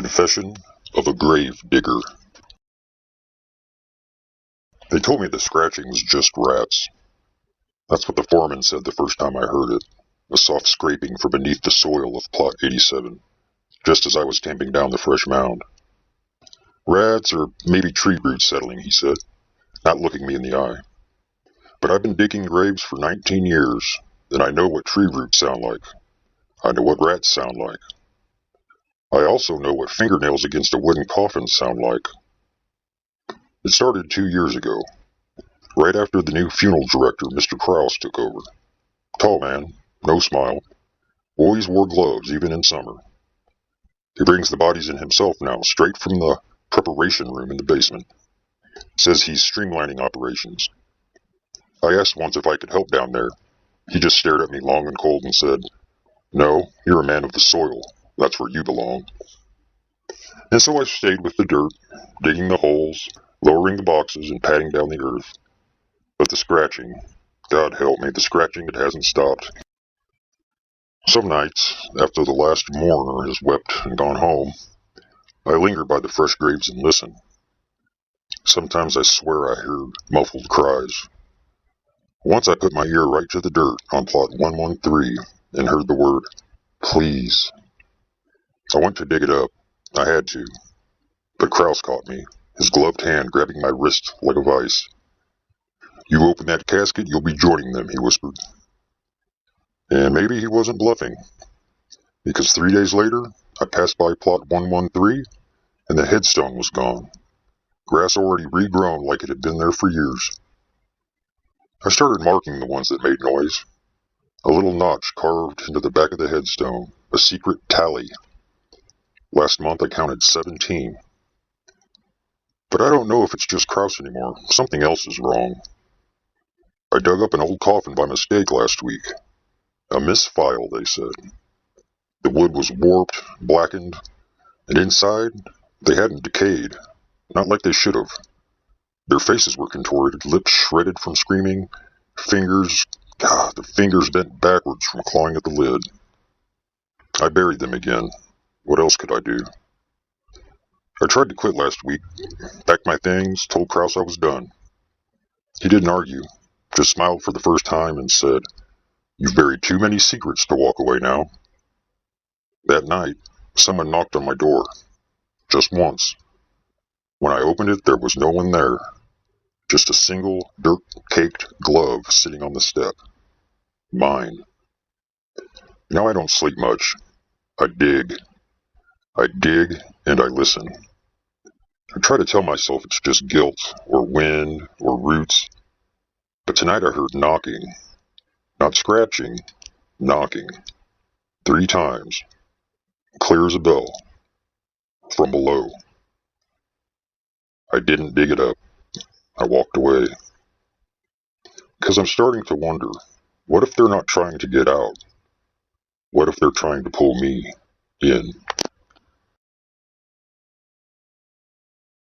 Confession of a Grave Digger. They told me the scratching was just rats. That's what the foreman said the first time I heard it, a soft scraping from beneath the soil of Plot 87, just as I was tamping down the fresh mound. Rats or maybe tree roots settling, he said, not looking me in the eye. But I've been digging graves for 19 years, and I know what tree roots sound like. I know what rats sound like. I also know what fingernails against a wooden coffin sound like. It started 2 years ago, right after the new funeral director, Mr. Krause, took over. Tall man, no smile, always wore gloves even in summer. He brings the bodies in himself now, straight from the preparation room in the basement. Says he's streamlining operations. I asked once if I could help down there. He just stared at me long and cold and said, "No, you're a man of the soil. That's where you belong." And so I stayed with the dirt, digging the holes, lowering the boxes, and patting down the earth. But the scratching, God help me, the scratching, it hasn't stopped. Some nights, after the last mourner has wept and gone home, I linger by the fresh graves and listen. Sometimes I swear I hear muffled cries. Once I put my ear right to the dirt on plot 113 and heard the word, "Please." I went to dig it up. I had to. But Krause caught me, his gloved hand grabbing my wrist like a vice. "You open that casket, you'll be joining them," he whispered. And maybe he wasn't bluffing, because 3 days later, I passed by plot 113, and the headstone was gone. Grass already regrown like it had been there for years. I started marking the ones that made noise. A little notch carved into the back of the headstone, a secret tally. Last month I counted 17. But I don't know if it's just Krause anymore. Something else is wrong. I dug up an old coffin by mistake last week. A misfile, they said. The wood was warped, blackened, and inside, they hadn't decayed. Not like they should have. Their faces were contorted, lips shredded from screaming, the fingers bent backwards from clawing at the lid. I buried them again. What else could I do? I tried to quit last week, packed my things, told Krause I was done. He didn't argue, just smiled for the first time and said, "You've buried too many secrets to walk away now." That night, someone knocked on my door. Just once. When I opened it, there was no one there. Just a single dirt-caked glove sitting on the step. Mine. Now I don't sleep much. I dig. I dig and I listen. I try to tell myself it's just guilt, or wind, or roots. But tonight I heard knocking. Not scratching, knocking. 3 times. Clear as a bell. From below. I didn't dig it up. I walked away. Because I'm starting to wonder, what if they're not trying to get out? What if they're trying to pull me in?